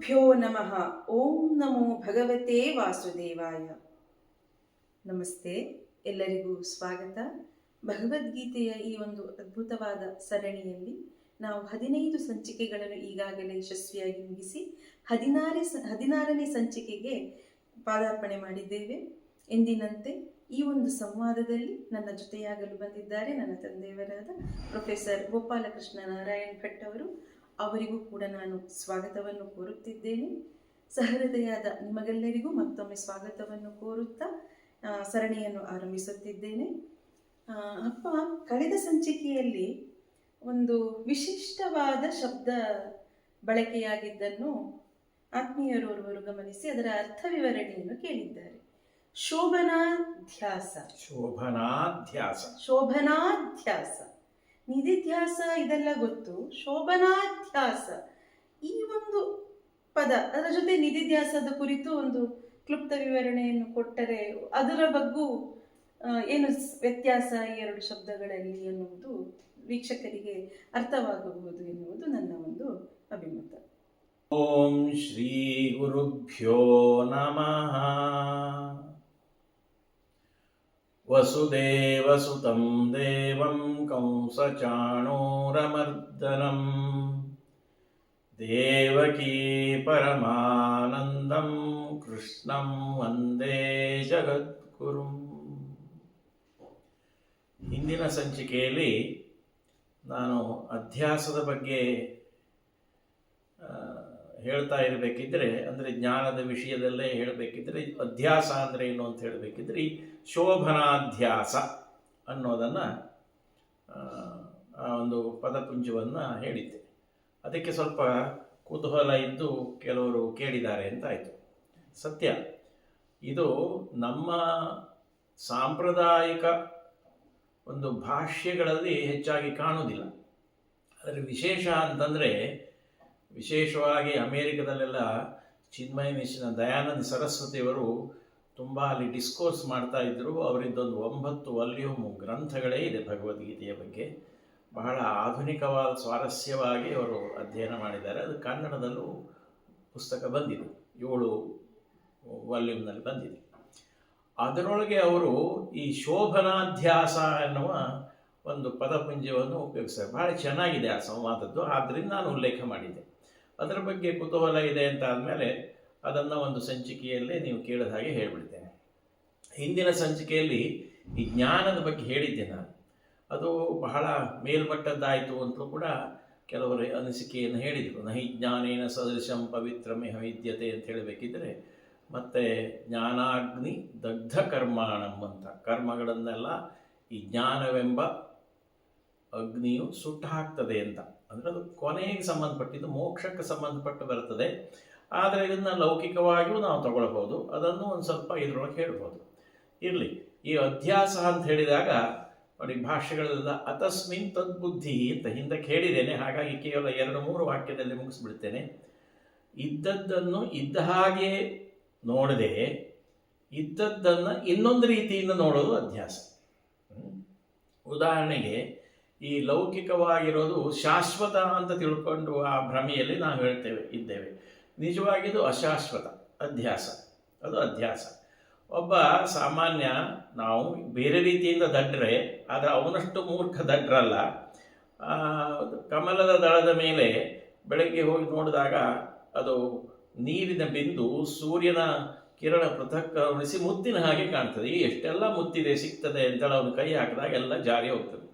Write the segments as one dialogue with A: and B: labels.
A: ಗುರುಭ್ಯೋ ನಮಃ. ಓಂ ನಮೋ ಭಗವತೆ ವಾಸುದೇವಾಯ. ನಮಸ್ತೆ, ಎಲ್ಲರಿಗೂ ಸ್ವಾಗತ. ಭಗವದ್ಗೀತೆಯ ಈ ಒಂದು ಅದ್ಭುತವಾದ ಸರಣಿಯಲ್ಲಿ ನಾವು 15 ಸಂಚಿಕೆಗಳನ್ನು ಈಗಾಗಲೇ ಯಶಸ್ವಿಯಾಗಿ ಮುಗಿಸಿ 16ನೇ ಸಂಚಿಕೆಗೆ ಪಾದಾರ್ಪಣೆ ಮಾಡಿದ್ದೇವೆ. ಎಂದಿನಂತೆ ಈ ಒಂದು ಸಂವಾದದಲ್ಲಿ ನನ್ನ ಜೊತೆಯಾಗಲು ಬಂದಿದ್ದಾರೆ ನನ್ನ ತಂದೆಯವರಾದ ಪ್ರೊಫೆಸರ್ ಗೋಪಾಲಕೃಷ್ಣ ನಾರಾಯಣ್ ಭಟ್ ಅವರು. ಅವರಿಗೂ ಕೂಡ ನಾನು ಸ್ವಾಗತವನ್ನು ಕೋರುತ್ತಿದ್ದೇನೆ. ಸಹೃದಯಾದ ನಿಮಗೆಲ್ಲರಿಗೂ ಮತ್ತೊಮ್ಮೆ ಸ್ವಾಗತವನ್ನು ಕೋರುತ್ತಾ ಸರಣಿಯನ್ನು ಆರಂಭಿಸುತ್ತಿದ್ದೇನೆ. ಅಪ್ಪ, ಕಳೆದ ಸಂಚಿಕೆಯಲ್ಲಿ ಒಂದು ವಿಶಿಷ್ಟವಾದ ಶಬ್ದ ಬಳಕೆಯಾಗಿದ್ದನ್ನು ಆತ್ಮೀಯರೋರ್ವರು ಗಮನಿಸಿ ಅದರ ಅರ್ಥ ವಿವರಣೆಯನ್ನು ಕೇಳಿದ್ದಾರೆ. ಶೋಭನಾಧ್ಯಾಸ. ನಿಧಿಧ್ಯಾಸ ಇದೆಲ್ಲ ಗೊತ್ತು. ಶೋಭನಾಧ್ಯಾಸ ಈ ಒಂದು ಪದ, ಅದರ ಜೊತೆ ನಿಧಿಧ್ಯಾಸದ ಕುರಿತು ಒಂದು ಕ್ಲುಪ್ತ ವಿವರಣೆಯನ್ನು ಕೊಟ್ಟರೆ ಅದರ ಬಗ್ಗೂ ಏನು ವ್ಯತ್ಯಾಸ ಈ ಎರಡು ಶಬ್ದಗಳಲ್ಲಿ ಎನ್ನುವುದು ವೀಕ್ಷಕರಿಗೆ ಅರ್ಥವಾಗಬಹುದು ಎನ್ನುವುದು ನನ್ನ ಒಂದು ಅಭಿಮತ.
B: ಓಂ ಶ್ರೀ ಗುರುಭ್ಯೋ ನಮಃ. ವಸುದೇವಸುತಂ ದೇವಂ ಕಂಸಚಾಣೂರಮರ್ದನಂ ದೇವಕೀ ಪರಮಾನಂದಂ ಕೃಷ್ಣಂ ವಂದೇ ಜಗದ್ಗುರುಂ. ಹಿಂದಿನ ಸಂಚಿಕೆಯಲ್ಲಿ ನಾನು ಅಧ್ಯಾಸದ ಬಗ್ಗೆ ಹೇಳ್ತಾ ಇರಬೇಕಿದ್ರೆ, ಅಂದರೆ ಜ್ಞಾನದ ವಿಷಯದಲ್ಲೇ ಹೇಳಬೇಕಿದ್ರೆ, ಅಧ್ಯಾಸ ಅಂದರೆ ಏನು ಅಂತ ಹೇಳಬೇಕಿದ್ರೆ ಈ ಶೋಭನಾಧ್ಯಾಸ ಅನ್ನೋದನ್ನು ಆ ಒಂದು ಪದಪುಂಜವನ್ನು ಹೇಳಿದ್ದೆ. ಅದಕ್ಕೆ ಸ್ವಲ್ಪ ಕುತೂಹಲ ಇದ್ದು ಕೆಲವರು ಕೇಳಿದ್ದಾರೆ ಅಂತ ಆಯಿತು. ಸತ್ಯ, ಇದು ನಮ್ಮ ಸಾಂಪ್ರದಾಯಿಕ ಒಂದು ಭಾಷ್ಯಗಳಲ್ಲಿ ಹೆಚ್ಚಾಗಿ ಕಾಣುವುದಿಲ್ಲ. ಅದರ ವಿಶೇಷ ಅಂತಂದರೆ, ವಿಶೇಷವಾಗಿ ಅಮೇರಿಕದಲ್ಲೆಲ್ಲ ಚಿನ್ಮಯ ಮಿಷನ್ ದಯಾನಂದ ಸರಸ್ವತಿಯವರು ತುಂಬ ಅಲ್ಲಿ ಡಿಸ್ಕೋರ್ಸ್ ಮಾಡ್ತಾ ಇದ್ದರು. ಅವರಿದ್ದೊಂದು 9 ವಾಲ್ಯೂಮ್ ಗ್ರಂಥಗಳೇ ಇದೆ ಭಗವದ್ಗೀತೆಯ ಬಗ್ಗೆ. ಬಹಳ ಆಧುನಿಕವಾದ ಸ್ವಾರಸ್ಯವಾಗಿ ಅವರು ಅಧ್ಯಯನ ಮಾಡಿದ್ದಾರೆ. ಅದು ಕನ್ನಡದಲ್ಲೂ ಪುಸ್ತಕ ಬಂದಿದೆ, 7 ವಾಲ್ಯೂಮ್ನಲ್ಲಿ ಬಂದಿದೆ. ಅದರೊಳಗೆ ಅವರು ಈ ಶೋಭನಾಧ್ಯಾಸ ಎನ್ನುವ ಒಂದು ಪದಪುಂಜವನ್ನು ಉಪಯೋಗಿಸ್ತಾರೆ. ಬಹಳ ಚೆನ್ನಾಗಿದೆ ಆ ಸಂವಾದದ್ದು, ಆದ್ದರಿಂದ ನಾನು ಉಲ್ಲೇಖ ಮಾಡಿದ್ದೆ. ಅದರ ಬಗ್ಗೆ ಕುತೂಹಲ ಇದೆ ಅಂತ ಆದಮೇಲೆ ಅದನ್ನು ಒಂದು ಸಂಚಿಕೆಯಲ್ಲೇ ನೀವು ಕೇಳಿದ ಹಾಗೆ ಹೇಳಿಬಿಡ್ತೇನೆ. ಹಿಂದಿನ ಸಂಚಿಕೆಯಲ್ಲಿ ಈ ಜ್ಞಾನದ ಬಗ್ಗೆ ಹೇಳಿದ್ದೆ ನಾನು. ಅದು ಬಹಳ ಮೇಲ್ಮಟ್ಟದ್ದಾಯಿತು ಅಂತಲೂ ಕೂಡ ಕೆಲವರು ಅನಿಸಿಕೆಯನ್ನು ಹೇಳಿದರು. ನಹಿ ಜ್ಞಾನೇನ ಸದೃಶಂ ಪವಿತ್ರಮೇಹ ವಿದ್ಯತೆ ಅಂತ ಹೇಳಬೇಕಿದ್ರೆ, ಮತ್ತು ಜ್ಞಾನಾಗ್ನಿ ದಗ್ಧ ಕರ್ಮಾಣಂ ಅಂತ, ಕರ್ಮಗಳನ್ನೆಲ್ಲ ಈ ಜ್ಞಾನವೆಂಬ ಅಗ್ನಿಯು ಸುಟ್ಟು ಹಾಕ್ತದೆ ಅಂತ. ಅಂದರೆ ಅದು ಕೊನೆಗೆ ಸಂಬಂಧಪಟ್ಟಿದ್ದು, ಮೋಕ್ಷಕ್ಕೆ ಸಂಬಂಧಪಟ್ಟು ಬರ್ತದೆ. ಆದರೆ ಇದನ್ನು ಲೌಕಿಕವಾಗಿಯೂ ನಾವು ತಗೊಳ್ಬೋದು, ಅದನ್ನು ಒಂದು ಸ್ವಲ್ಪ ಇದರೊಳಗೆ ಹೇಳ್ಬೋದು. ಇರಲಿ, ಈ ಅಧ್ಯಾಸ ಅಂತ ಹೇಳಿದಾಗ ನೋಡಿ, ಭಾಷೆಗಳೆಲ್ಲ ಅತಸ್ಮಿನ್ ತದ್ಬುದ್ಧಿ ಅಂತ ಹಿಂದಕ್ಕೆ ಹೇಳಿದ್ದೇನೆ. ಹಾಗಾಗಿ ಕೇವಲ 2-3 ವಾಕ್ಯದಲ್ಲಿ ಮುಗಿಸ್ಬಿಡ್ತೇನೆ. ಇದ್ದದ್ದನ್ನು ಇದ್ದ ಹಾಗೆ ನೋಡದೆ ಇದ್ದದ್ದನ್ನು ಇನ್ನೊಂದು ರೀತಿಯಿಂದ ನೋಡೋದು ಅಧ್ಯಾಸ. ಉದಾಹರಣೆಗೆ, ಈ ಲೌಕಿಕವಾಗಿರೋದು ಶಾಶ್ವತ ಅಂತ ತಿಳ್ಕೊಂಡು ಆ ಭ್ರಮೆಯಲ್ಲಿ ನಾವು ಇದ್ದೇವೆ. ನಿಜವಾಗಿದ್ದು ಅಶಾಶ್ವತ ಅಧ್ಯಾಸ, ಅದು ಅಧ್ಯಾಸ. ಒಬ್ಬ ಸಾಮಾನ್ಯ, ನಾವು ಬೇರೆ ರೀತಿಯಿಂದ ದಡ್ರೆ, ಆದರೆ ಅವನಷ್ಟು ಮೂರ್ಖ ದಡ್ರಲ್ಲ. ಕಮಲದ ದಳದ ಮೇಲೆ ಬೆಳಗ್ಗೆ ಹೋಗಿ ನೋಡಿದಾಗ ಅದು ನೀರಿನ ಬಿಂದು ಸೂರ್ಯನ ಕಿರಣ ಪೃಥಕ್ಕರಿಸಿ ಮುತ್ತಿನ ಹಾಗೆ ಕಾಣ್ತದೆ. ಎಷ್ಟೆಲ್ಲ ಮುತ್ತಿದೆ ಸಿಗ್ತದೆ ಅಂತೇಳಿ ಅವನು ಕೈ ಹಾಕಿದಾಗ ಎಲ್ಲ ಜಾರಿ ಹೋಗ್ತದೆ.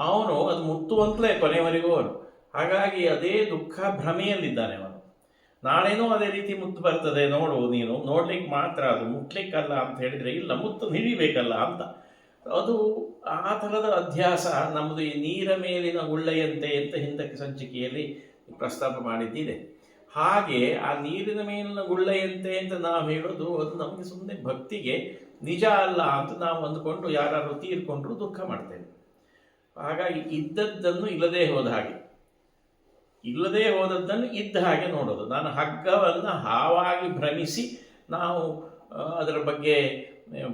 B: ಅವನು ಅದು ಮುತ್ತುವಂತಲೇ ಕೊನೆಯವರೆಗೂ ಅವನು. ಹಾಗಾಗಿ ಅದೇ ದುಃಖ ಭ್ರಮೆಯಲ್ಲಿದ್ದಾನೆ ಅವನು. ನಾಳೆನೂ ಅದೇ ರೀತಿ ಮುತ್ತು ಬರ್ತದೆ ನೋಡು, ನೀನು ನೋಡ್ಲಿಕ್ಕೆ ಮಾತ್ರ, ಅದು ಮುಟ್ಲಿಕ್ಕಲ್ಲ ಅಂತ ಹೇಳಿದರೆ, ಇಲ್ಲ ಮುತ್ತು ಹಿಡಿಬೇಕಲ್ಲ ಅಂತ. ಅದು ಆ ಥರದ ಅಧ್ಯಾಸ ನಮ್ಮದು ಈ ನೀರ ಮೇಲಿನ ಗುಳ್ಳೆಯಂತೆ ಅಂತ ಹಿಂದಕ್ಕೆ ಸಂಚಿಕೆಯಲ್ಲಿ ಪ್ರಸ್ತಾಪ ಮಾಡಿದ್ದಿದೆ. ಹಾಗೆ ಆ ನೀರಿನ ಮೇಲಿನ ಗುಳ್ಳೆಯಂತೆ ಅಂತ ನಾವು ಹೇಳೋದು, ಅದು ನಮಗೆ ಸುಮ್ಮನೆ ಭಕ್ತಿಗೆ ನಿಜ ಅಲ್ಲ ಅಂತ ನಾವು ಅಂದುಕೊಂಡು ಯಾರು ತೀರ್ಕೊಂಡ್ರು ದುಃಖ ಮಾಡ್ತೇವೆ. ಹಾಗಾಗಿ ಇದ್ದದ್ದನ್ನು ಇಲ್ಲದೆ ಹೋದ ಹಾಗೆ, ಇಲ್ಲದೆ ಹೋದದ್ದನ್ನು ಇದ್ದ ಹಾಗೆ ನೋಡೋದು. ನಾನು ಹಗ್ಗವನ್ನು ಹಾವಾಗಿ ಭ್ರಮಿಸಿ ನಾವು ಅದರ ಬಗ್ಗೆ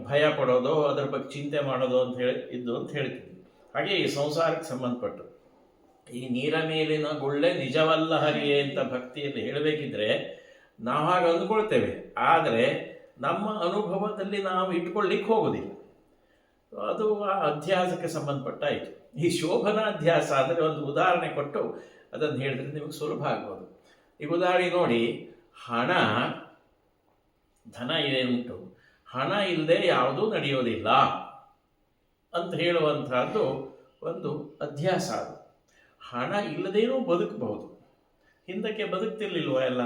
B: ಭಯ ಪಡೋದು, ಅದರ ಬಗ್ಗೆ ಚಿಂತೆ ಮಾಡೋದು ಅಂತ ಹೇಳ್ತೀವಿ. ಹಾಗೆ ಈ ಸಂಸಾರಕ್ಕೆ ಸಂಬಂಧಪಟ್ಟು ಈ ನೀರ ಮೇಲಿನ ಗುಳ್ಳೆ ನಿಜವಲ್ಲ ಹರಿಯೇ ಅಂತ ಭಕ್ತಿಯಲ್ಲಿ ಹೇಳಬೇಕಿದ್ರೆ ನಾವು ಹಾಗೆ ಅಂದ್ಕೊಳ್ತೇವೆ, ಆದರೆ ನಮ್ಮ ಅನುಭವದಲ್ಲಿ ನಾವು ಇಟ್ಕೊಳ್ಳಿಕ್ಕೆ ಹೋಗೋದಿಲ್ಲ. ಅದು ಆ ಅಧ್ಯಾಸಕ್ಕೆ ಸಂಬಂಧಪಟ್ಟಾಯಿತು. ಈ ಶೋಭನಾಧ್ಯಾಸ ಅಂದರೆ ಒಂದು ಉದಾಹರಣೆ ಕೊಟ್ಟು ಅದನ್ನು ಹೇಳಿದ್ರೆ ನಿಮಗೆ ಸುಲಭ ಆಗ್ಬೋದು. ಈಗ ಉದಾಹರಣೆ ನೋಡಿ, ಹಣ, ಧನ ಏನುಂಟು, ಹಣ ಇಲ್ಲದೆ ಯಾವುದೂ ನಡೆಯೋದಿಲ್ಲ ಅಂತ ಹೇಳುವಂತಹದ್ದು ಒಂದು ಅಧ್ಯಾಸ. ಅದು ಹಣ ಇಲ್ಲದೇನೂ ಬದುಕಬಹುದು. ಹಿಂದಕ್ಕೆ ಬದುಕ್ತಿರ್ಲಿಲ್ವ ಎಲ್ಲ?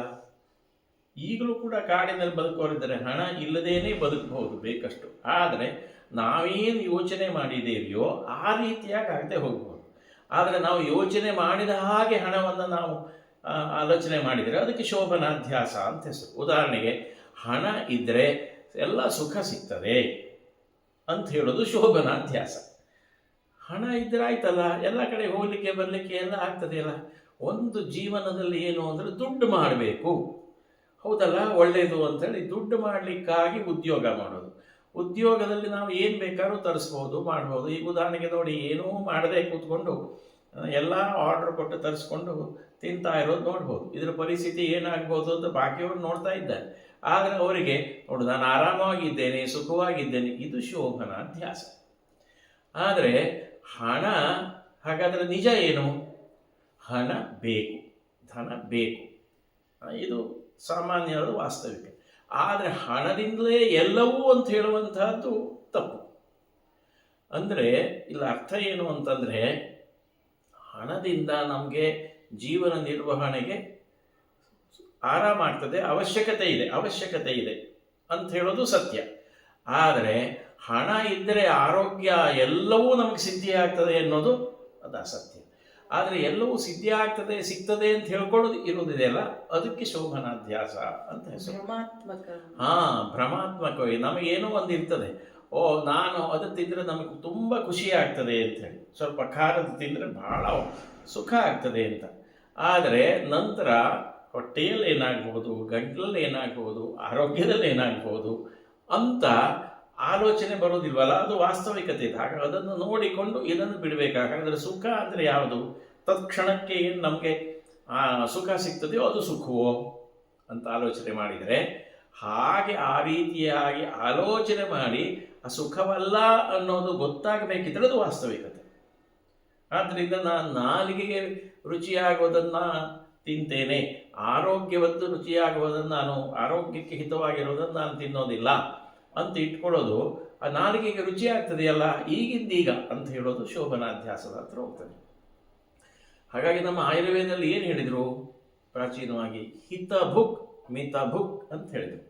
B: ಈಗಲೂ ಕೂಡ ಕಾಡಿನಲ್ಲಿ ಬದುಕೋರಿದ್ದರೆ ಹಣ ಇಲ್ಲದೇನೆ ಬದುಕಬಹುದು ಬೇಕಷ್ಟು. ಆದರೆ ನಾವೇನು ಯೋಚನೆ ಮಾಡಿದ್ದೇವೆಯೋ ಆ ರೀತಿಯಾಗಿ ಆಗದೆ ಹೋಗ್ಬೋದು. ಆದರೆ ನಾವು ಯೋಚನೆ ಮಾಡಿದ ಹಾಗೆ ಹಣವನ್ನು ನಾವು ಆಲೋಚನೆ ಮಾಡಿದರೆ ಅದಕ್ಕೆ ಶೋಭನಾಧ್ಯಾಸ ಅಂತ ಹೆಸರು. ಉದಾಹರಣೆಗೆ, ಹಣ ಇದ್ದರೆ ಎಲ್ಲ ಸುಖ ಸಿಗ್ತದೆ ಅಂತ ಹೇಳೋದು ಶೋಭನಾಧ್ಯಾಸ. ಹಣ ಇದ್ದರೆ ಆಯ್ತಲ್ಲ, ಎಲ್ಲ ಕಡೆ ಹೋಗಲಿಕ್ಕೆ ಬರಲಿಕ್ಕೆ ಎಲ್ಲ ಆಗ್ತದೆಯಲ್ಲ. ಒಂದು ಜೀವನದಲ್ಲಿ ಏನು ಅಂದರೆ ದುಡ್ಡು ಮಾಡಬೇಕು, ಹೌದಲ್ಲ, ಒಳ್ಳೆಯದು ಅಂತೇಳಿ ದುಡ್ಡು ಮಾಡಲಿಕ್ಕಾಗಿ ಉದ್ಯೋಗ ಮಾಡೋದು. ಉದ್ಯೋಗದಲ್ಲಿ ನಾವು ಏನು ಬೇಕಾದ್ರೂ ತರಿಸ್ಬೋದು, ಮಾಡ್ಬೋದು. ಈಗ ಉದಾಹರಣೆಗೆ ನೋಡಿ, ಏನೂ ಮಾಡದೆ ಕೂತ್ಕೊಂಡು ಎಲ್ಲ ಆರ್ಡರ್ ಕೊಟ್ಟು ತರಿಸ್ಕೊಂಡು ತಿಂತಾ ಇರೋದು ನೋಡ್ಬೋದು. ಇದರ ಪರಿಸ್ಥಿತಿ ಏನಾಗ್ಬೋದು ಅಂತ ಬಾಕಿಯವರು ನೋಡ್ತಾ ಇದ್ದಾರೆ. ಆದರೆ ಅವರಿಗೆ ನೋಡು, ನಾನು ಆರಾಮಾಗಿದ್ದೇನೆ, ಸುಖವಾಗಿದ್ದೇನೆ, ಇದು ಶೋಭನಾಧ್ಯಾಸ. ಆದರೆ ಹಣ, ಹಾಗಾದರೆ ನಿಜ ಏನು? ಹಣ ಬೇಕು, ಧನ ಬೇಕು, ಇದು ಸಾಮಾನ್ಯವಾದ ವಾಸ್ತವಿಕ. ಆದರೆ ಹಣದಿಂದಲೇ ಎಲ್ಲವೂ ಅಂತ ಹೇಳುವಂತಹದ್ದು ತಪ್ಪು. ಅಂದರೆ ಇಲ್ಲ, ಅರ್ಥ ಏನು ಅಂತಂದರೆ, ಹಣದಿಂದ ನಮಗೆ ಜೀವನ ನಿರ್ವಹಣೆಗೆ ಆರಾಮಾಗ್ತದೆ, ಅವಶ್ಯಕತೆ ಇದೆ ಅಂತ ಹೇಳೋದು ಸತ್ಯ. ಆದರೆ ಹಣ ಇದ್ದರೆ ಆರೋಗ್ಯ ಎಲ್ಲವೂ ನಮಗೆ ಸಿದ್ಧಿ ಆಗ್ತದೆ ಅನ್ನೋದು ಅದು ಅಸತ್ಯ. ಆದರೆ ಎಲ್ಲವೂ ಸಿದ್ಧಿ ಆಗ್ತದೆ, ಸಿಗ್ತದೆ ಅಂತ ಹೇಳ್ಕೊಳ್ಳೋದು ಇರೋದಿದೆಯಲ್ಲ, ಅದಕ್ಕೆ ಶೋಭನಾಧ್ಯಾಸ ಅಂತ ಹೆಸರು. ಭ್ರಮಾತ್ಮಕವೇ. ನಮಗೇನೋ ಒಂದು ಇರ್ತದೆ, ನಾನು ಅದು ತಿಂದರೆ ನಮಗೆ ತುಂಬ ಖುಷಿ ಆಗ್ತದೆ ಅಂಥೇಳಿ, ಸ್ವಲ್ಪ ಖಾರದ ತಿಂದರೆ ಬಹಳ ಸುಖ ಆಗ್ತದೆ ಅಂತ. ಆದರೆ ನಂತರ ಹೊಟ್ಟೆಯಲ್ಲಿ ಏನಾಗ್ಬೋದು, ಗಂಟಲಲ್ಲಿ ಏನಾಗ್ಬೋದು, ಆರೋಗ್ಯದಲ್ಲಿ ಏನಾಗ್ಬೋದು ಅಂತ ಆಲೋಚನೆ ಬರೋದಿಲ್ವಲ್ಲ, ಅದು ವಾಸ್ತವಿಕತೆ ಇದೆ. ಹಾಗಾಗಿ ಅದನ್ನು ನೋಡಿಕೊಂಡು ಇದನ್ನು ಬಿಡಬೇಕಾದ್ರೆ ಸುಖ ಅಂದರೆ ಯಾವುದು? ತತ್ಕ್ಷಣಕ್ಕೆ ಏನು ನಮಗೆ ಸುಖ ಸಿಗ್ತದೆಯೋ ಅದು ಸುಖವೋ ಅಂತ ಆಲೋಚನೆ ಮಾಡಿದರೆ, ಹಾಗೆ ಆ ರೀತಿಯಾಗಿ ಆಲೋಚನೆ ಮಾಡಿ ಆ ಸುಖವಲ್ಲ ಅನ್ನೋದು ಗೊತ್ತಾಗಬೇಕಿದ್ರೆ ಅದು ವಾಸ್ತವಿಕತೆ. ಆದ್ದರಿಂದ ನಾನು ನಾಲಿಗೆಗೆ ರುಚಿಯಾಗೋದನ್ನು ತಿಂತೇನೆ, ಆರೋಗ್ಯವಂತ ರುಚಿಯಾಗುವುದನ್ನು ನಾನು, ಆರೋಗ್ಯಕ್ಕೆ ಹಿತವಾಗಿರೋದನ್ನು ನಾನು ತಿನ್ನೋದಿಲ್ಲ ಅಂತ ಇಟ್ಕೊಳ್ಳೋದು, ಆ ನಾಲಿಗೆಗೆ ರುಚಿ ಆಗ್ತದೆಯಲ್ಲ ಈಗಿಂದೀಗ ಅಂತ ಹೇಳೋದು ಶೋಭನಾಧ್ಯಾಸದ ಹತ್ರ ಹೋಗ್ತದೆ. ಹಾಗಾಗಿ ನಮ್ಮ ಆಯುರ್ವೇದದಲ್ಲಿ ಏನು ಹೇಳಿದರು ಪ್ರಾಚೀನವಾಗಿ? ಹಿತಭುಕ್ ಮಿತಭುಕ್ ಅಂತ ಹೇಳಿದರು.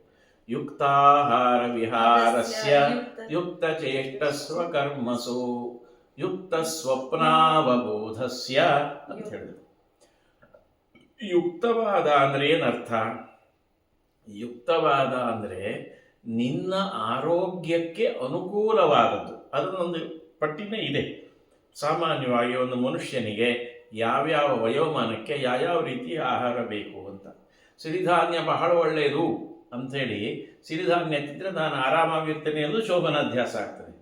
B: ಯುಕ್ತಾಹಾರ ವಿಹಾರಸ್ಯ ಯುಕ್ತ ಚೇಷ್ಟಸ್ವ ಕರ್ಮಸು ಯುಕ್ತ ಸ್ವಪ್ನಾವಬೋಧಸ್ಯ ಅಂತ ಹೇಳಿದರು. ಯುಕ್ತವಾದ ಅಂದರೆ ಏನರ್ಥ? ಯುಕ್ತವಾದ ಅಂದರೆ ನಿನ್ನ ಆರೋಗ್ಯಕ್ಕೆ ಅನುಕೂಲವಾದದ್ದು. ಅದನ್ನೊಂದು ಪಟ್ಟಿನೇ ಇದೆ. ಸಾಮಾನ್ಯವಾಗಿ ಒಂದು ಮನುಷ್ಯನಿಗೆ ಯಾವ್ಯಾವ ವಯೋಮಾನಕ್ಕೆ ಯಾವ್ಯಾವ ರೀತಿಯ ಆಹಾರ ಬೇಕು ಅಂತ. ಸಿರಿಧಾನ್ಯ ಬಹಳ ಒಳ್ಳೆಯದು ಅಂಥೇಳಿ ಸಿರಿಧಾನ್ಯ ತಿಂದರೆ ನಾನು ಆರಾಮಾಗಿರ್ತೇನೆ ಅನ್ನೋದು ಶೋಭನಾಧ್ಯಾಸ ಆಗ್ತದೆ.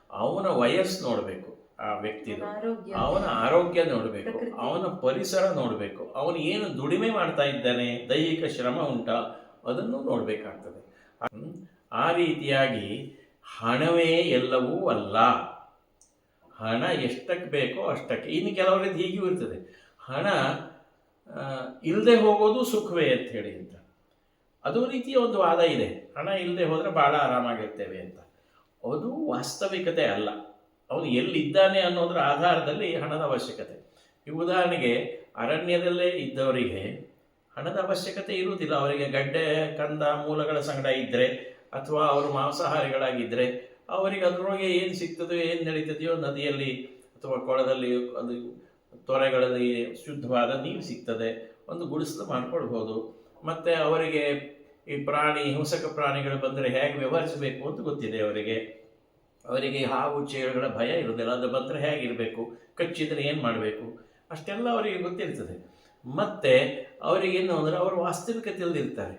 B: ಅವನ ವಯಸ್ಸು ನೋಡಬೇಕು, ಆ ವ್ಯಕ್ತಿನ ಅವನ ಆರೋಗ್ಯ ನೋಡಬೇಕು, ಅವನ ಪರಿಸರ ನೋಡಬೇಕು, ಅವನು ಏನು ದುಡಿಮೆ ಮಾಡ್ತಾ ಇದ್ದಾನೆ, ದೈಹಿಕ ಶ್ರಮ ಉಂಟಾ ಅದನ್ನು ನೋಡಬೇಕಾಗ್ತದೆ. ಆ ರೀತಿಯಾಗಿ ಹಣವೇ ಎಲ್ಲವೂ ಅಲ್ಲ. ಹಣ ಎಷ್ಟಕ್ಕೆ ಬೇಕೋ ಅಷ್ಟಕ್ಕೆ. ಇನ್ನು ಕೆಲವರಿಗೆ ಹೀಗೂ ಇರ್ತದೆ, ಹಣ ಇಲ್ಲದೆ ಹೋಗೋದು ಸುಖವೇ ಅಂತ ಹೇಳಿ ಅಂತ. ಅದು ರೀತಿಯ ಒಂದು ವಾದ ಇದೆ, ಹಣ ಇಲ್ಲದೆ ಹೋದರೆ ಭಾಳ ಆರಾಮಾಗಿರ್ತೇವೆ ಅಂತ. ಅದು ವಾಸ್ತವಿಕತೆ ಅಲ್ಲ. ಅವನು ಎಲ್ಲಿದ್ದಾನೆ ಅನ್ನೋದರ ಆಧಾರದಲ್ಲಿ ಹಣದ ಅವಶ್ಯಕತೆ. ಈ ಉದಾಹರಣೆಗೆ ಅರಣ್ಯದಲ್ಲೇ ಇದ್ದವರಿಗೆ ಹಣದ ಅವಶ್ಯಕತೆ ಇರುವುದಿಲ್ಲ. ಅವರಿಗೆ ಗಡ್ಡೆ ಕಂದ ಮೂಲಗಳ ಸಂಗಡ ಇದ್ದರೆ ಅಥವಾ ಅವರು ಮಾಂಸಾಹಾರಿಗಳಾಗಿದ್ದರೆ ಅವರಿಗೆ ಅದರೊಳಗೆ ಏನು ಸಿಗ್ತದೆಯೋ, ಏನು ನಡೀತದೆಯೋ, ನದಿಯಲ್ಲಿ ಅಥವಾ ಕೊಳದಲ್ಲಿ, ಅದು ತೊರೆಗಳಲ್ಲಿ ಶುದ್ಧವಾದ ನೀರು ಸಿಗ್ತದೆ, ಒಂದು ಗುಡಿಸಲು ಮಾಡ್ಕೊಳ್ಬೋದು. ಮತ್ತು ಅವರಿಗೆ ಈ ಹಿಂಸಕ ಪ್ರಾಣಿಗಳು ಬಂದರೆ ಹೇಗೆ ವ್ಯವಹರಿಸಬೇಕು ಅಂತ ಗೊತ್ತಿದೆ ಅವರಿಗೆ. ಅವರಿಗೆ ಹಾವು ಚೇಳುಗಳ ಭಯ ಇರೋದಿಲ್ಲ. ಅದು ಬಂದರೆ ಹೇಗಿರಬೇಕು, ಕಚ್ಚಿದರೆ ಏನು ಮಾಡಬೇಕು, ಅಷ್ಟೆಲ್ಲ ಅವರಿಗೆ ಗೊತ್ತಿರ್ತದೆ. ಮತ್ತು ಅವರಿಗೇನು ಅಂದರೆ ಅವರು ವಾಸ್ತವಿಕತೆಯಲ್ಲಿರ್ತಾರೆ.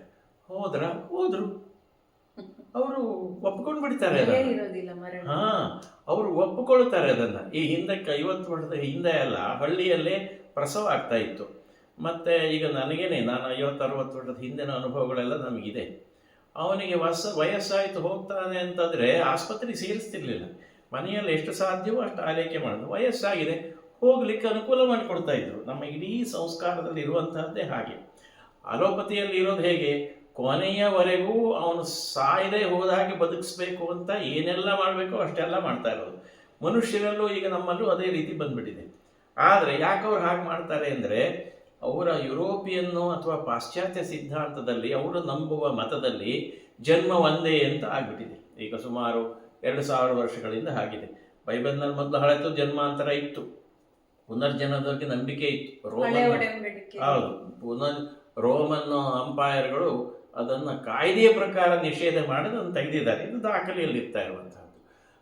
B: ಹೋದರು ಅವರು ಒಪ್ಕೊಂಡು ಬಿಡ್ತಾರೆ ಅದನ್ನು. ಅವರು ಒಪ್ಪಿಕೊಳ್ತಾರೆ ಅದನ್ನು. ಈ ಹಿಂದಕ್ಕೆ 50 ವರ್ಷದ ಹಿಂದೆ ಎಲ್ಲ ಹಳ್ಳಿಯಲ್ಲೇ ಪ್ರಸವ ಆಗ್ತಾ ಇತ್ತು. ಮತ್ತು ಈಗ ನನಗೇನೆ, ನಾನು 50-60 ವರ್ಷದ ಹಿಂದಿನ ಅನುಭವಗಳೆಲ್ಲ ನಮಗಿದೆ. ಅವನಿಗೆ ವಯಸ್ಸಾಯಿತು ಹೋಗ್ತಾನೆ ಅಂತಂದರೆ ಆಸ್ಪತ್ರೆಗೆ ಸೇರಿಸ್ತಿರ್ಲಿಲ್ಲ, ಮನೆಯಲ್ಲಿ ಎಷ್ಟು ಸಾಧ್ಯವೋ ಅಷ್ಟು ಆರೈಕೆ ಮಾಡೋದು. ವಯಸ್ಸಾಗಿದೆ ಹೋಗ್ಲಿಕ್ಕೆ ಅನುಕೂಲ ಮಾಡಿಕೊಡ್ತಾ ಇದ್ರು. ನಮ್ಮ ಇಡೀ ಸಂಸ್ಕಾರದಲ್ಲಿ ಇರುವಂತಹದ್ದೇ ಹಾಗೆ. ಅಲೋಪತಿಯಲ್ಲಿ ಇರೋದು ಹೇಗೆ, ಕೊನೆಯವರೆಗೂ ಅವನು ಸಾಯದೆ ಹೋದ ಹಾಗೆ ಬದುಕಿಸ್ಬೇಕು ಅಂತ ಏನೆಲ್ಲ ಮಾಡಬೇಕೋ ಅಷ್ಟೆಲ್ಲ ಮಾಡ್ತಾ ಇರೋದು. ಮನುಷ್ಯರಲ್ಲೂ ಈಗ ನಮ್ಮಲ್ಲೂ ಅದೇ ರೀತಿ ಬಂದ್ಬಿಟ್ಟಿದೆ. ಆದರೆ ಯಾಕೆ ಅವ್ರು ಹಾಗೆ ಮಾಡ್ತಾರೆ ಅಂದರೆ, ಅವರ ಯುರೋಪಿಯನ್ನು ಅಥವಾ ಪಾಶ್ಚಾತ್ಯ ಸಿದ್ಧಾಂತದಲ್ಲಿ ಅವರು ನಂಬುವ ಮತದಲ್ಲಿ ಜನ್ಮ ಒಂದೇ ಅಂತ ಆಗ್ಬಿಟ್ಟಿದೆ. ಈಗ ಸುಮಾರು 2000 ವರ್ಷಗಳಿಂದ ಆಗಿದೆ. ಬೈಬಲ್ನಲ್ಲಿ ಮೊದಲು ಹಳೆತು ಜನ್ಮಾಂತರ ಇತ್ತು, ಪುನರ್ಜನ್ಮದ ಬಗ್ಗೆ ನಂಬಿಕೆ ಇತ್ತು. ಹೌದು, ರೋಮನ್ ಅಂಪೈರ್ಗಳು ಅದನ್ನು ಕಾಯ್ದೆಯ ಪ್ರಕಾರ ನಿಷೇಧ ಮಾಡಿ ಅದನ್ನು ತೆಗೆದಿದ್ದಾರೆ. ಇದು ದಾಖಲೆಯಲ್ಲಿ ಇರ್ತಾ ಇರುವಂತಹದ್ದು.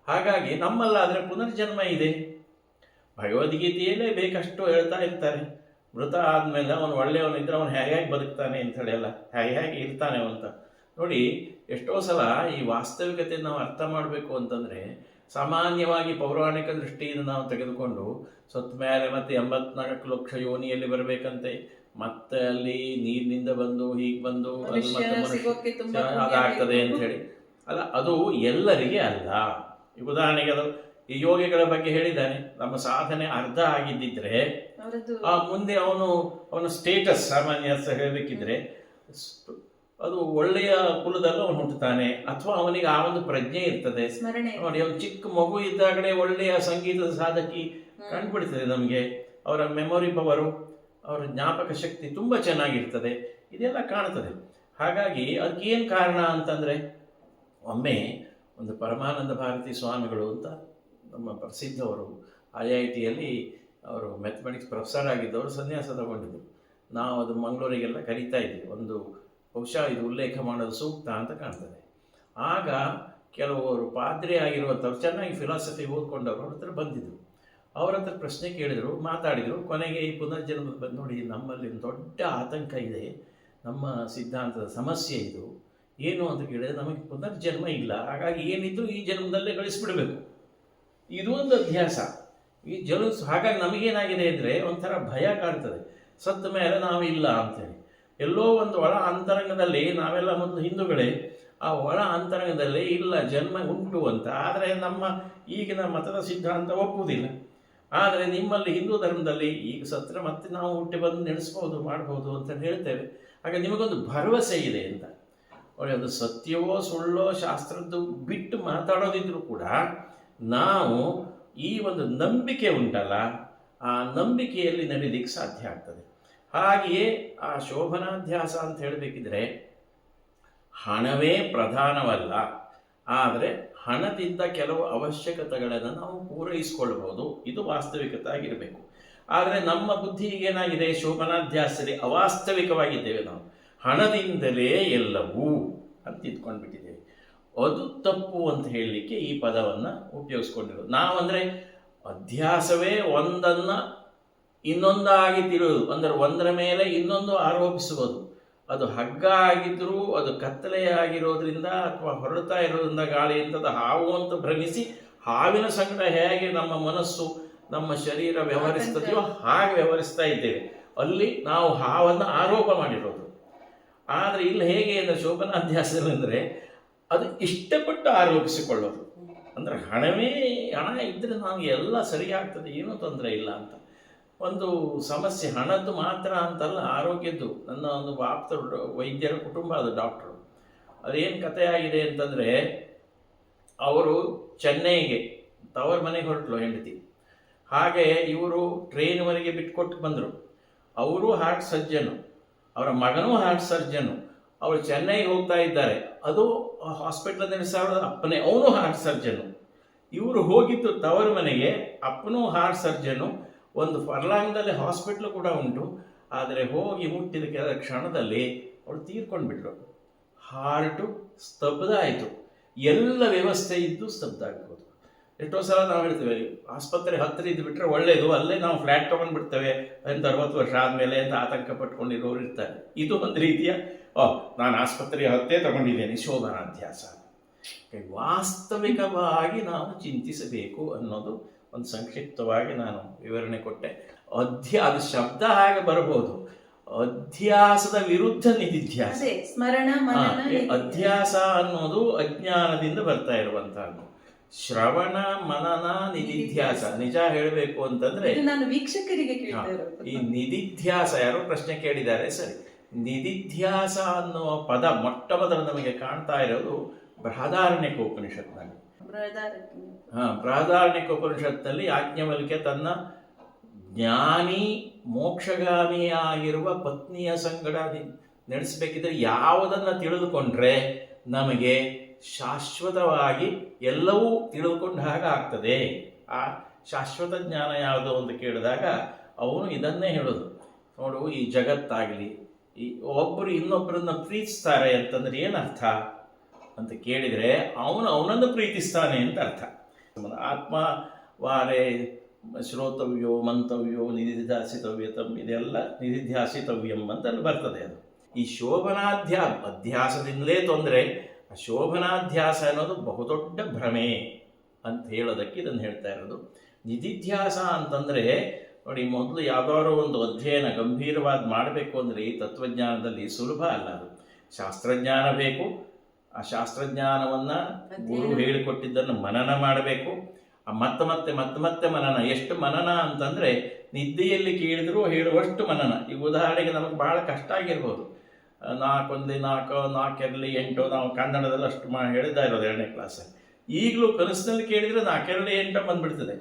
B: ಹಾಗಾಗಿ ನಮ್ಮಲ್ಲಾದರೆ ಪುನರ್ಜನ್ಮ ಇದೆ. ಭಗವದ್ಗೀತೆಯಲ್ಲೇ ಬೇಕಷ್ಟು ಹೇಳ್ತಾ ಇರ್ತಾರೆ, ಮೃತ ಆದಮೇಲೆ ಅವನು ಒಳ್ಳೆಯವನಿದ್ರೆ ಅವನು ಹೇಗೆ ಬದುಕ್ತಾನೆ ಅಂತ ಹೇಳಿ ಅಲ್ಲ, ಹೇಗೆ ಇರ್ತಾನೆ ಅಂತ. ನೋಡಿ, ಎಷ್ಟೋ ಸಲ ಈ ವಾಸ್ತವಿಕತೆಯನ್ನು ನಾವು ಅರ್ಥ ಮಾಡಬೇಕು ಅಂತಂದರೆ, ಸಾಮಾನ್ಯವಾಗಿ ಪೌರಾಣಿಕ ದೃಷ್ಟಿಯಿಂದ ನಾವು ತೆಗೆದುಕೊಂಡು ಸತ್ತ ಮೇಲೆ ಮತ್ತೆ 84 ಲಕ್ಷ ಯೋನಿಯಲ್ಲಿ ಬರಬೇಕಂತೆ, ಮತ್ತೆ ಅಲ್ಲಿ ನೀರಿನಿಂದ ಬಂದು ಹೀಗೆ ಬಂದು ಅದು ಮತ್ತೆ ಮನುಷ್ಯ ಅದಾಗ್ತದೆ ಅಂತ ಹೇಳಿ ಅಲ್ಲ, ಅದು ಎಲ್ಲರಿಗೆ ಅಲ್ಲ. ಉದಾಹರಣೆಗೆ ಅದು ಈ ಯೋಗಿಗಳ ಬಗ್ಗೆ ಹೇಳಿದ್ದಾನೆ, ನಮ್ಮ ಸಾಧನೆ ಅರ್ಧ ಆಗಿದ್ದಿದ್ರೆ ಮುಂದೆ ಅವನ ಸ್ಟೇಟಸ್ ಸಾಮಾನ್ಯ ಹೇಳಬೇಕಿದ್ರೆ ಅದು ಒಳ್ಳೆಯ ಕುಲದಲ್ಲಿ ಅವನು ಹುಟ್ಟುತ್ತಾನೆ, ಅಥವಾ ಅವನಿಗೆ ಆ ಒಂದು ಪ್ರಜ್ಞೆ ಇರ್ತದೆ. ನೋಡಿ, ಅವನು ಚಿಕ್ಕ ಮಗು ಇದ್ದಾಗಲೇ ಒಳ್ಳೆಯ ಸಂಗೀತದ ಸಾಧಕಿ ಕಂಡುಬಿಡ್ತದೆ ನಮಗೆ. ಅವರ ಮೆಮೊರಿ ಪವರು, ಅವರ ಜ್ಞಾಪಕ ಶಕ್ತಿ ತುಂಬ ಚೆನ್ನಾಗಿರ್ತದೆ, ಇದೆಲ್ಲ ಕಾಣ್ತದೆ. ಹಾಗಾಗಿ ಅದಕ್ಕೇನು ಕಾರಣ ಅಂತಂದರೆ, ಒಮ್ಮೆ ಒಂದು ಪರಮಾನಂದ ಭಾರತಿ ಸ್ವಾಮಿಗಳು ಅಂತ ನಮ್ಮ ಪ್ರಸಿದ್ಧವರು IITಯಲ್ಲಿ ಅವರು ಮ್ಯಾಥಮೆಟಿಕ್ಸ್ ಪ್ರೊಫೆಸರ್ ಆಗಿದ್ದವರು ಸನ್ಯಾಸ ತಗೊಂಡಿದ್ದರು. ನಾವು ಅದು ಮಂಗಳೂರಿಗೆಲ್ಲ ಕರೀತಾ ಇದ್ವಿ. ಒಂದು ಬಹುಶಃ ಇದು ಉಲ್ಲೇಖ ಮಾಡೋದು ಸೂಕ್ತ ಅಂತ ಕಾಣ್ತದೆ. ಆಗ ಕೆಲವರು ಪಾದ್ರಿ ಆಗಿರುವಂಥವ್ರು ಚೆನ್ನಾಗಿ ಫಿಲಾಸಫಿ ಓದ್ಕೊಂಡವರು ಅವ್ರ ಹತ್ರ ಬಂದಿದ್ದರು. ಅವ್ರ ಹತ್ರ ಪ್ರಶ್ನೆ ಕೇಳಿದರು, ಮಾತಾಡಿದರು. ಕೊನೆಗೆ ಈ ಪುನರ್ಜನ್ಮದ ಬಂದು ನೋಡಿ, ನಮ್ಮಲ್ಲಿ ಒಂದು ದೊಡ್ಡ ಆತಂಕ ಇದೆ, ನಮ್ಮ ಸಿದ್ಧಾಂತದ ಸಮಸ್ಯೆ ಇದು. ಏನು ಅಂತ ಕೇಳಿದರೆ, ನಮಗೆ ಪುನರ್ಜನ್ಮ ಇಲ್ಲ, ಹಾಗಾಗಿ ಏನಿದ್ರು ಈ ಜನ್ಮದಲ್ಲೇ ಗಳಿಸ್ಬಿಡ್ಬೇಕು, ಇದು ಒಂದು ಅಧ್ಯಾಸ ಈ ಹಾಗಾಗಿ ನಮಗೇನಾಗಿದೆ ಅಂದರೆ ಒಂಥರ ಭಯ ಕಾಣ್ತದೆ, ಸತ್ತ ಮೇಲೆ ನಾವು ಇಲ್ಲ ಅಂಥೇಳಿ. ಎಲ್ಲೋ ಒಂದು ಒಳ ಅಂತರಂಗದಲ್ಲಿ ನಾವೆಲ್ಲ ಮೊದಲು ಹಿಂದೂಗಳೇ, ಆ ಒಳ ಅಂತರಂಗದಲ್ಲಿ ಇಲ್ಲ ಜನ್ಮ ಉಂಟು ಅಂತ. ಆದರೆ ನಮ್ಮ ಈಗಿನ ಮತದ ಸಿದ್ಧಾಂತ ಒಪ್ಪುವುದಿಲ್ಲ. ಆದರೆ ನಿಮ್ಮಲ್ಲಿ ಹಿಂದೂ ಧರ್ಮದಲ್ಲಿ ಈಗ ಸತ್ರ ಮತ್ತೆ ನಾವು ಹುಟ್ಟಿ ಬಂದು ನಡೆಸ್ಬೋದು, ಮಾಡ್ಬೋದು ಅಂತ ಹೇಳ್ತೇವೆ. ಹಾಗೆ ನಿಮಗೊಂದು ಭರವಸೆ ಇದೆ ಅಂತ. ಅದು ಸತ್ಯವೋ ಸುಳ್ಳೋ ಶಾಸ್ತ್ರದ್ದು ಬಿಟ್ಟು ಮಾತಾಡೋದಿದ್ರು ಕೂಡ ನಾವು ಈ ಒಂದು ನಂಬಿಕೆ ಉಂಟಲ್ಲ, ಆ ನಂಬಿಕೆಯಲ್ಲಿ ನಡೀಲಿಕ್ಕೆ ಸಾಧ್ಯ ಆಗ್ತದೆ. ಹಾಗೆಯೇ ಆ ಶೋಭನಾಧ್ಯಾಸ ಅಂತ ಹೇಳಬೇಕಿದ್ರೆ, ಹಣವೇ ಪ್ರಧಾನವಲ್ಲ, ಆದರೆ ಹಣದಿಂದ ಕೆಲವು ಅವಶ್ಯಕತೆಗಳನ್ನು ನಾವು ಪೂರೈಸಿಕೊಳ್ಬೋದು, ಇದು ವಾಸ್ತವಿಕತೆ ಆಗಿರಬೇಕು. ಆದರೆ ನಮ್ಮ ಬುದ್ಧಿ ಏನಾಗಿದೆ, ಶೋಭನಾಧ್ಯಾಸದಲ್ಲಿ ಅವಾಸ್ತವಿಕವಾಗಿದ್ದೇವೆ. ನಾವು ಹಣದಿಂದಲೇ ಎಲ್ಲವೂ ಅಂತ ಇದ್ಕೊಂಡ್ಬಿಟ್ಟಿದ್ದೇವೆ. ಅದು ತಪ್ಪು ಅಂತ ಹೇಳಲಿಕ್ಕೆ ಈ ಪದವನ್ನು ಉಪಯೋಗಿಸ್ಕೊಂಡಿರೋದು. ನಾವಂದರೆ ಅಧ್ಯಾಸವೇ ಒಂದನ್ನು ಇನ್ನೊಂದಾಗಿ ತಿರುವುದು, ಅಂದರೆ ಒಂದರ ಮೇಲೆ ಇನ್ನೊಂದು ಆರೋಪಿಸುವುದು. ಅದು ಹಗ್ಗ ಆಗಿದ್ದರೂ ಅದು ಕತ್ತಲೆಯಾಗಿರೋದ್ರಿಂದ ಅಥವಾ ಹೊರಡ್ತಾ ಇರೋದ್ರಿಂದ ಗಾಳಿಯಿಂದ ಅದು ಹಾವು ಅಂತ ಭ್ರಮಿಸಿ, ಹಾವಿನ ಸಂಕಟ ಹೇಗೆ ನಮ್ಮ ಮನಸ್ಸು ನಮ್ಮ ಶರೀರ ವ್ಯವಹರಿಸ್ತದೆಯೋ ಹಾಗೆ ವ್ಯವಹರಿಸ್ತಾ ಇದ್ದೇವೆ. ಅಲ್ಲಿ ನಾವು ಹಾವನ್ನು ಆರೋಪ ಮಾಡಿರೋದು. ಆದರೆ ಇಲ್ಲಿ ಹೇಗೆ ಅಂದರೆ ಶೋಭನಾಧ್ಯಾಸದಲ್ಲಿ ಅಂದರೆ ಅದು ಇಷ್ಟಪಟ್ಟು ಆರೋಪಿಸಿಕೊಳ್ಳೋದು. ಅಂದರೆ ಹಣ ಇದ್ದರೆ ನಮಗೆ ಎಲ್ಲ ಸರಿಯಾಗ್ತದೆ, ಏನೂ ತೊಂದರೆ ಇಲ್ಲ ಅಂತ ಒಂದು ಸಮಸ್ಯೆ. ಹಣದ್ದು ಮಾತ್ರ ಅಂತಲ್ಲ, ಆರೋಗ್ಯದ್ದು. ನನ್ನ ಒಂದು ಆಪ್ತರು ವೈದ್ಯರ ಕುಟುಂಬ, ಅದು ಡಾಕ್ಟ್ರು. ಅದೇನು ಕಥೆಯಾಗಿದೆ ಅಂತಂದರೆ, ಅವರು ಚೆನ್ನೈಗೆ ತವರ ಮನೆಗೆ ಹೊರಟಲು ಹೆಂಡತಿ. ಹಾಗೆ ಇವರು ಟ್ರೈನ್ವರೆಗೆ ಬಿಟ್ಕೊಟ್ಟು ಬಂದರು. ಅವರು ಹಾರ್ಟ್ ಸರ್ಜನು, ಅವರ ಮಗನೂ ಹಾರ್ಟ್ ಸರ್ಜನು. ಅವರು ಚೆನ್ನೈಗೆ ಹೋಗ್ತಾ ಇದ್ದಾರೆ. ಅದು ಹಾಸ್ಪಿಟ್ಲ್ ನಡೆಸೋದು ಅಪ್ಪನೇ, ಅವನು ಹಾರ್ಟ್ ಸರ್ಜನು. ಇವರು ಹೋಗಿದ್ದು ತವರ ಮನೆಗೆ, ಅಪ್ಪನೂ ಹಾರ್ಟ್ ಸರ್ಜನು. ಒಂದು ಫರ್ಲಾಂಗ್ದಲ್ಲಿ ಹಾಸ್ಪಿಟ್ಲು ಕೂಡ ಉಂಟು. ಆದರೆ ಹೋಗಿ ಮುಟ್ಟಿದ ಕೆಲ ಕ್ಷಣದಲ್ಲಿ ಅವಳು ತೀರ್ಕೊಂಡ್ಬಿಟ್ರು. ಹಾರ್ಟು ಸ್ತಬ್ಧ ಆಯಿತು. ಎಲ್ಲ ವ್ಯವಸ್ಥೆ ಇದ್ದು ಸ್ತಬ್ಧ ಆಗ್ಬೋದು. ಎಷ್ಟೋ ಸಲ ನಾವು ಹೇಳ್ತೇವೆ, ಆಸ್ಪತ್ರೆ ಹತ್ತಿರ ಇದ್ದು ಬಿಟ್ಟರೆ ಒಳ್ಳೆಯದು, ಅಲ್ಲೇ ನಾವು ಫ್ಲ್ಯಾಟ್ ತೊಗೊಂಡ್ಬಿಡ್ತೇವೆ 60 ವರ್ಷ ಆದಮೇಲೆ ಅಂತ ಆತಂಕ ಪಟ್ಕೊಂಡಿರೋರು ಇರ್ತಾರೆ. ಇದು ಒಂದು ರೀತಿಯ ನಾನು ಆಸ್ಪತ್ರೆಯ ಹತ್ತೇ ತಗೊಂಡಿದ್ದೇನೆ ಶೋಭನಾಧ್ಯಾಸ. ವಾಸ್ತವಿಕವಾಗಿ ನಾವು ಚಿಂತಿಸಬೇಕು ಅನ್ನೋದು ಒಂದು ಸಂಕ್ಷಿಪ್ತವಾಗಿ ನಾನು ವಿವರಣೆ ಕೊಟ್ಟೆ. ಅದು ಶಬ್ದ ಹಾಗೆ ಬರಬಹುದು, ಅಧ್ಯಾಸದ ವಿರುದ್ಧ ನಿಧಿಧ್ಯಾಸ.
A: ಅದೇ ಸ್ಮರಣ ಮನನ
B: ಅಧ್ಯಾಸ ಅನ್ನೋದು ಅಜ್ಞಾನದಿಂದ ಬರ್ತಾ ಇರುವಂತಹದ್ದು. ಶ್ರವಣ ಮನನ ನಿಧಿಧ್ಯಾಸ. ನಿಜ ಹೇಳಬೇಕು ಅಂತಂದ್ರೆ
A: ನಾನು ವೀಕ್ಷಕರಿಗೆ ಕೇಳ್ತಾ ಇರೋದು.
B: ಈ ನಿಧಿಧ್ಯಾಸ, ಯಾರೋ ಪ್ರಶ್ನೆ ಕೇಳಿದ್ದಾರೆ, ಸರಿ, ನಿಧಿಧ್ಯಾಸ ಅನ್ನುವ ಪದ ಮೊಟ್ಟ ಮೊದಲು ನಮಗೆ ಕಾಣ್ತಾ ಇರೋದು ಬೃಹದಾರಣ್ಯಕ ಉಪನಿಷತ್ನಲ್ಲಿ. ಬೃಹದಾರಣ್ಯಕ ಉಪನಿಷತ್ನಲ್ಲಿ ಯಾಜ್ಞವಲ್ಕ್ಯ ತನ್ನ ಜ್ಞಾನಿ ಮೋಕ್ಷಗಾಮಿಯಾಗಿರುವ ಪತ್ನಿಯ ಸಂಗಡ ನಡೆಸಬೇಕಿದ್ರೆ ಯಾವುದನ್ನು ತಿಳಿದುಕೊಂಡ್ರೆ ನಮಗೆ ಶಾಶ್ವತವಾಗಿ ಎಲ್ಲವೂ ತಿಳಿದುಕೊಂಡ ಹಾಗೆ ಆಗ್ತದೆ, ಆ ಶಾಶ್ವತ ಜ್ಞಾನ ಯಾವುದು ಅಂತ ಕೇಳಿದಾಗ ಅವನು ಇದನ್ನೇ ಹೇಳೋದು. ನೋಡು, ಈ ಜಗತ್ತಾಗಲಿ, ಈ ಒಬ್ಬರು ಇನ್ನೊಬ್ಬರನ್ನ ಪ್ರೀತಿಸ್ತಾರೆ ಅಂತಂದ್ರೆ ಏನರ್ಥ ಅಂತ ಕೇಳಿದರೆ ಅವನನ್ನು ಪ್ರೀತಿಸ್ತಾನೆ ಅಂತ ಅರ್ಥ. ಆತ್ಮವಾರೇ ಶ್ರೋತವ್ಯೋ ಮಂತವ್ಯೋ ನಿಧಿಧ್ಯಾಸಿತವ್ಯತಂ, ಇದೆಲ್ಲ ನಿಧಿಧ್ಯಾಸಿತವ್ಯಂ ಅಂತ ಅಲ್ಲಿ ಬರ್ತದೆ. ಅದು ಈ ಅಧ್ಯಾಸದಿಂದಲೇ ತೊಂದರೆ. ಆ ಶೋಭನಾಧ್ಯಾಸ ಅನ್ನೋದು ಬಹುದೊಡ್ಡ ಭ್ರಮೆ ಅಂತ ಹೇಳೋದಕ್ಕೆ ಇದನ್ನು ಹೇಳ್ತಾ ಇರೋದು. ನಿಧಿಧ್ಯಾಸ ಅಂತಂದರೆ ನೋಡಿ, ಮೊದಲು ಯಾವುದಾದ್ರು ಒಂದು ಅಧ್ಯಯನ ಗಂಭೀರವಾದ ಮಾಡಬೇಕು ಅಂದರೆ ಈ ತತ್ವಜ್ಞಾನದಲ್ಲಿ ಸುಲಭ ಅಲ್ಲ. ಅದು ಶಾಸ್ತ್ರಜ್ಞಾನ ಬೇಕು. ಆ ಶಾಸ್ತ್ರಜ್ಞಾನವನ್ನು ಗುರು ಹೇಳಿಕೊಟ್ಟಿದ್ದನ್ನು ಮನನ ಮಾಡಬೇಕು. ಮತ್ತೆ ಮತ್ತೆ ಮತ್ತೆ ಮತ್ತೆ ಮನನ. ಎಷ್ಟು ಮನನ ಅಂತಂದರೆ ನಿದ್ದೆಯಲ್ಲಿ ಕೇಳಿದರೂ ಹೇಳುವಷ್ಟು ಮನನ. ಈಗ ಉದಾಹರಣೆಗೆ ನಮಗೆ ಭಾಳ ಕಷ್ಟ ಆಗಿರ್ಬೋದು. 4 8 ನಾವು ಕನ್ನಡದಲ್ಲಿ ಅಷ್ಟು ಹೇಳಿದ್ದ ಇರೋದು 2ನೇ ಕ್ಲಾಸಲ್ಲಿ. ಈಗಲೂ ಕನಸಿನಲ್ಲಿ ಕೇಳಿದರೆ 4 8 ಬಂದ್ಬಿಡ್ತದೆ.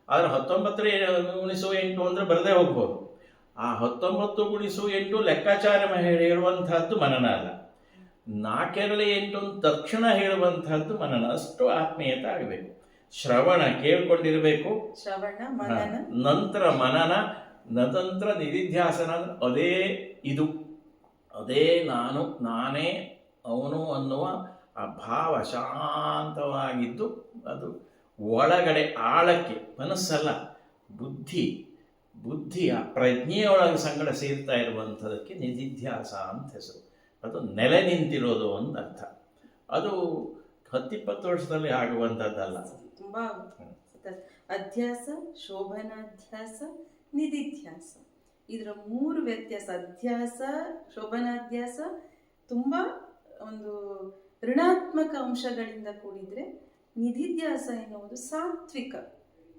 B: ಆದರೆ 19 - 8 ಅಂದರೆ ಬರದೇ ಹೋಗ್ಬೋದು. ಆ 19 - 8 ಲೆಕ್ಕಾಚಾರ ಹೇಳುವಂತಹದ್ದು ಮನನ ಅಲ್ಲ. 4 8 ತಕ್ಷಣ ಹೇಳುವಂತಹದ್ದು ಮನನ. ಅಷ್ಟು ಆತ್ಮೀಯತೆ ಆಗಬೇಕು. ಶ್ರವಣ ಕೇಳ್ಕೊಂಡಿರಬೇಕು, ನಂತರ ಮನನ, ನಂತರ ನಿಧಿಧ್ಯಾಸನ. ಅದೇ ಇದು, ಅದೇ ನಾನು, ನಾನೇ ಅವನು ಅನ್ನುವ ಆ ಭಾವ ಶಾಂತವಾಗಿದ್ದು ಅದು ಒಳಗಡೆ ಆಳಕ್ಕೆ, ಮನಸ್ಸಲ್ಲ ಬುದ್ಧಿಯ ಪ್ರಜ್ಞೆಯೊಳಗೆ ಸಂಗಡ ಸೇರ್ತಾ ಇರುವಂಥದಕ್ಕೆ ನಿಧಿಧ್ಯಾಸ ಅಂತ ಹೆಸರು. ಅದು ನೆಲೆ ನಿಂತಿರೋದು ಅಂತ ಅರ್ಥ. ಅದು 10-20 ವರ್ಷದಲ್ಲಿ ಆಗುವಂಥದ್ದಲ್ಲ.
A: ತುಂಬಾ ಅಧ್ಯಾಸ, ಶೋಭನಾಧ್ಯಾಸ, ನಿಧಿಧ್ಯಾಸ, ಇದರ 3 ವ್ಯತ್ಯಾಸ. ಅಧ್ಯಾಸ, ಶೋಭನಾಧ್ಯಾಸ ತುಂಬಾ ಒಂದು ಋಣಾತ್ಮಕ ಅಂಶಗಳಿಂದ ಕೂಡಿದ್ರೆ, ನಿಧಿಧ್ಯಾಸ ಎನ್ನುವುದು ಸಾತ್ವಿಕ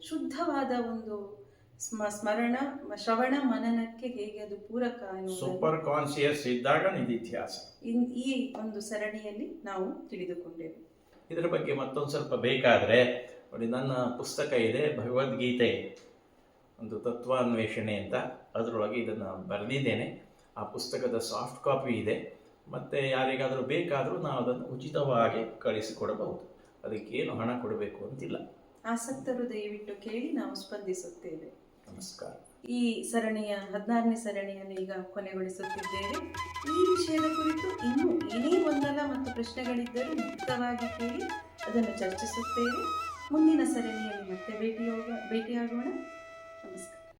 A: ಶುದ್ಧವಾದ ಒಂದು ಸ್ಮರಣ, ಶ್ರವಣ ಮನನಕ್ಕೆ ಹೇಗೆ ಅದು ಪೂರಕ.
B: ಸೂಪರ್ ಕಾನ್ಶಿಯಸ್ ಇದ್ದಾಗ ನಿಧಿಧ್ಯಾಸ.
A: ಈ ಒಂದು ಸರಣಿಯಲ್ಲಿ ನಾವು ತಿಳಿದುಕೊಂಡೆವು.
B: ಇದರ ಬಗ್ಗೆ ಮತ್ತೊಂದು ಸ್ವಲ್ಪ ಬೇಕಾದರೆ ನೋಡಿ, ನನ್ನ ಪುಸ್ತಕ ಇದೆ, ಭಗವದ್ಗೀತೆ ಒಂದು ತತ್ವಾನ್ವೇಷಣೆ ಅಂತ. ಅದರೊಳಗೆ ಇದನ್ನು ಬರೆದಿದ್ದೇನೆ. ಆ ಪುಸ್ತಕದ ಸಾಫ್ಟ್ ಕಾಪಿ ಇದೆ. ಮತ್ತು ಯಾರಿಗಾದರೂ ಬೇಕಾದರೂ ನಾವು ಅದನ್ನು ಉಚಿತವಾಗಿ ಕಳಿಸಿಕೊಡಬಹುದು. ಅದಕ್ಕೇನು ಹಣ ಕೊಡಬೇಕು ಅಂತಿಲ್ಲ.
A: ಆಸಕ್ತರು ದಯವಿಟ್ಟು ಕೇಳಿ, ನಾವು ಸ್ಪಂದಿಸುತ್ತೇವೆ.
B: ನಮಸ್ಕಾರ.
A: ಈ ಸರಣಿಯ 14ನೇ ಸರಣಿಯನ್ನು ಈಗ ಕೊನೆಗೊಳಿಸುತ್ತಿದ್ದೇವೆ. ಈ ವಿಷಯದ ಕುರಿತು ಇನ್ನೂ ಏನೇ ಗೊಂದಲ ಮತ್ತು ಪ್ರಶ್ನೆಗಳಿದ್ದರೂ ಮುಕ್ತವಾಗಿ ಕೇಳಿ ಅದನ್ನು ಚರ್ಚಿಸುತ್ತೇವೆ. ಮುಂದಿನ ಸರಣಿಯಲ್ಲಿ ಮತ್ತೆ ಭೇಟಿಯಾಗೋಣ.